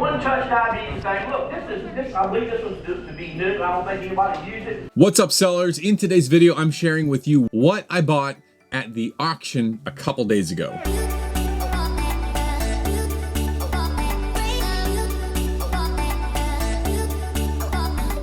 one-touch diabetes thing. Look, this I believe this was to be new. I don't think anybody used it. What's up, sellers? In today's video, I'm sharing with you what I bought at the auction a couple days ago.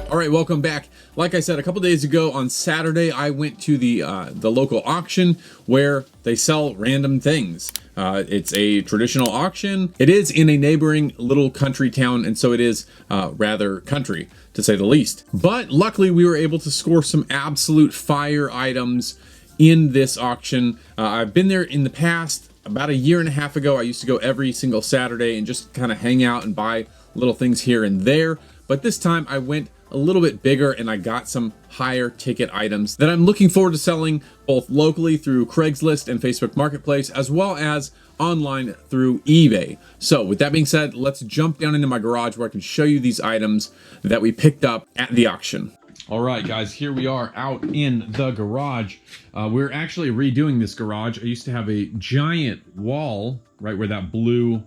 All right, welcome back. Like I said, a couple days ago on Saturday, I went to the local auction where they sell random things. It's a traditional auction. It is in a neighboring little country town, and so it is rather country, to say the least. But luckily, we were able to score some absolute fire items in this auction. I've been there in the past. About a year and a half ago, I used to go every single Saturday and just kind of hang out and buy little things here and there. But this time I went a little bit bigger and I got some higher ticket items that I'm looking forward to selling both locally through Craigslist and Facebook Marketplace, as well as online through eBay. So with that being said, let's jump down into my garage where I can show you these items that we picked up at the auction. All right, guys, here we are out in the garage. We're actually redoing this garage. I used to have a giant wall right where that blue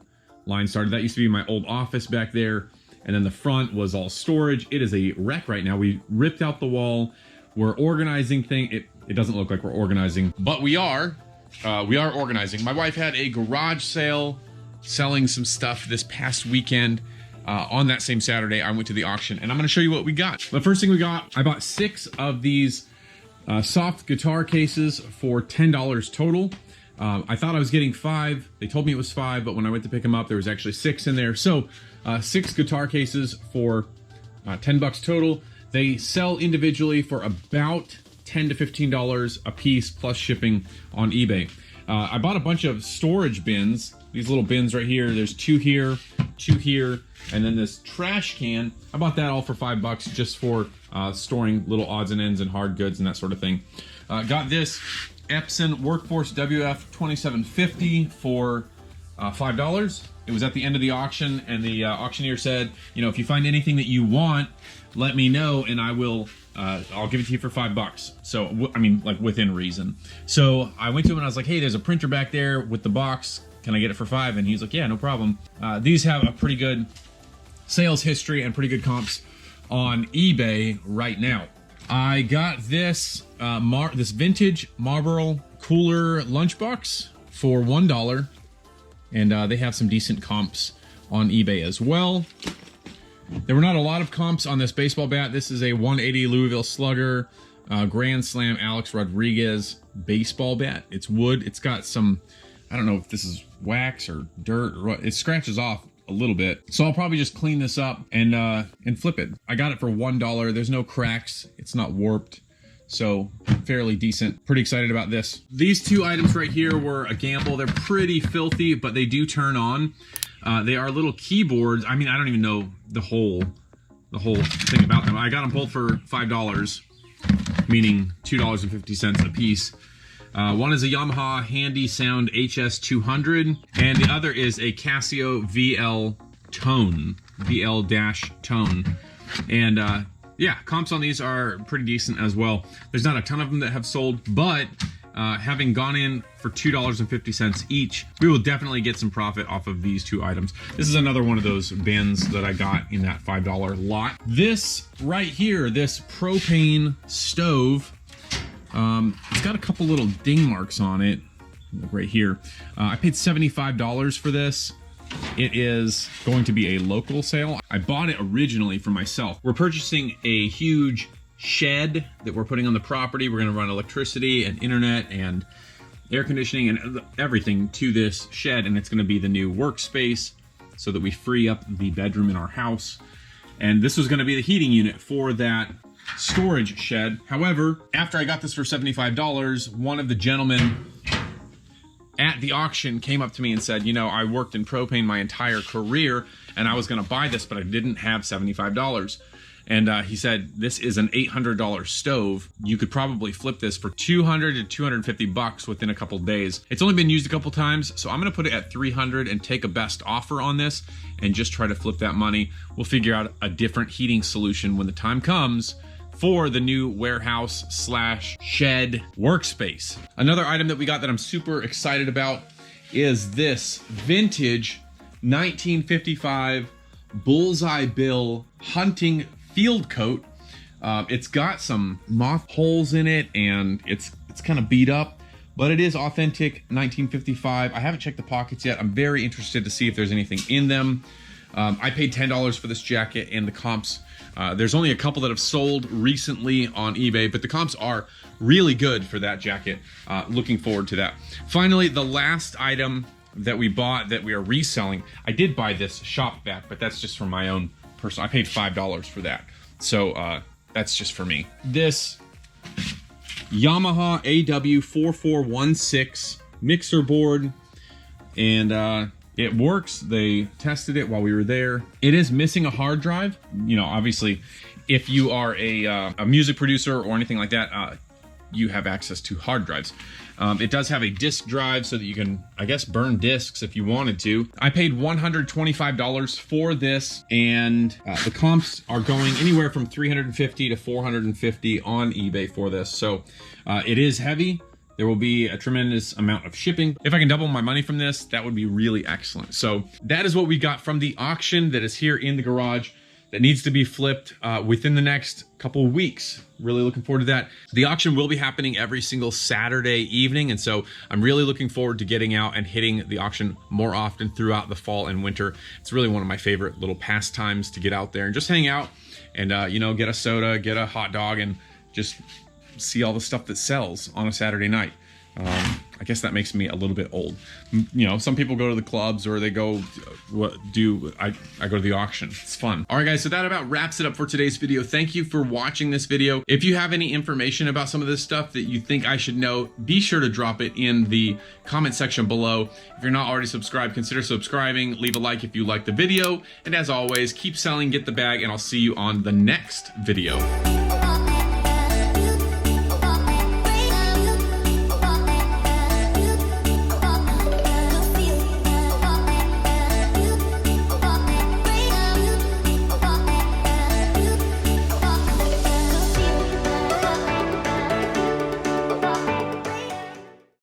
line started. That used to be my old office back there. And then the front was all storage. It is a wreck right now. We ripped out the wall. We're organizing things. It doesn't look like we're organizing, but we are organizing. My wife had a garage sale selling some stuff this past weekend. On that same Saturday, I went to the auction and I'm gonna show you what we got. The first thing we got, I bought 6 of these soft guitar cases for $10 total. I thought I was getting 5. They told me it was 5, but when I went to pick them up, there was actually 6 in there. So 6 guitar cases for $10 total. They sell individually for about $10 to $15 a piece plus shipping on eBay. I bought a bunch of storage bins. These little bins right here. There's 2 here, 2 here, and then this trash can. I bought that all for $5 just for storing little odds and ends and hard goods and that sort of thing. Got this Epson Workforce WF 2750 for $5. It was at the end of the auction, and the auctioneer said, you know, if you find anything that you want, let me know, and I will. I'll give it to you for $5. So, I mean, like within reason. So I went to him and I was like, hey, there's a printer back there with the box. Can I get it for $5? And he's like, yeah, no problem. These have a pretty good sales history and pretty good comps on eBay right now. I got this this vintage Marlboro cooler lunchbox for $1. And they have some decent comps on eBay as well. There were not a lot of comps on this baseball bat. This is a 180 Louisville Slugger Grand Slam Alex Rodriguez baseball bat. It's wood. It's got some, I don't know if this is wax or dirt or what. It scratches off a little bit. So I'll probably just clean this up and flip it. I got it for $1. There's no cracks. It's not warped. So fairly decent. Pretty excited about this. These 2 items right here were a gamble. They're pretty filthy, but they do turn on. They are little keyboards. I mean, I don't even know the whole thing about them. I got them both for $5, meaning $2.50 a piece. One is a Yamaha Handy Sound HS200, and the other is a Casio VL Tone, VL-Tone. And yeah, comps on these are pretty decent as well. There's not a ton of them that have sold, but having gone in for $2.50 each, we will definitely get some profit off of these 2 items. This is another one of those bins that I got in that $5 lot. This right here, this propane stove, it's got a couple little ding marks on it right here. I paid $75 for this. It is going to be a local sale. I bought it originally for myself. We're purchasing a huge shed that we're putting on the property. We're gonna run electricity and internet and air conditioning and everything to this shed, and it's gonna be the new workspace so that we free up the bedroom in our house. And this was gonna be the heating unit for that storage shed. However, after I got this for $75, one of the gentlemen at the auction came up to me and said, you know, I worked in propane my entire career and I was gonna buy this, but I didn't have $75. And he said, this is an $800 stove. You could probably flip this for $200 to $250 within a couple days. It's only been used a couple times, so I'm gonna put it at $300 and take a best offer on this and just try to flip that money. We'll figure out a different heating solution when the time comes for the new warehouse slash shed workspace. Another item that we got that I'm super excited about is this vintage 1955 Bullseye Bill hunting field coat. It's got some moth holes in it, and it's kind of beat up, but it is authentic 1955. I haven't checked the pockets yet. I'm very interested to see if there's anything in them. I paid $10 for this jacket, and the comps, there's only a couple that have sold recently on eBay, but the comps are really good for that jacket. Looking forward to that. Finally, the last item that we bought that we are reselling. I did buy this shop vac, but that's just for my own personal. I paid $5 for that. So that's just for me. This Yamaha AW4416 mixer board, and it works. They tested it while we were there. It is missing a hard drive. You know, obviously, if you are a music producer or anything like that, you have access to hard drives. It does have a disk drive so that you can, I guess, burn discs if you wanted to. I paid $125 for this, and the comps are going anywhere from $350 to $450 on eBay for this. So it is heavy. There will be a tremendous amount of shipping. If I can double my money from this, that would be really excellent. So that is what we got from the auction that is here in the garage that needs to be flipped within the next couple of weeks. Really looking forward to that. The auction will be happening every single Saturday evening, and so I'm really looking forward to getting out and hitting the auction more often throughout the fall and winter. It's really one of my favorite little pastimes to get out there and just hang out and you know, get a soda, get a hot dog, and just see all the stuff that sells on a Saturday night. I guess that makes me a little bit old. You know, some people go to the clubs, or they go, I go to the auction. It's fun. All right, guys, so that about wraps it up for today's video. Thank you for watching this video. If you have any information about some of this stuff that you think I should know, be sure to drop it in the comment section below. If you're not already subscribed, consider subscribing. Leave a like if you like the video. And as always, keep selling, get the bag, and I'll see you on the next video.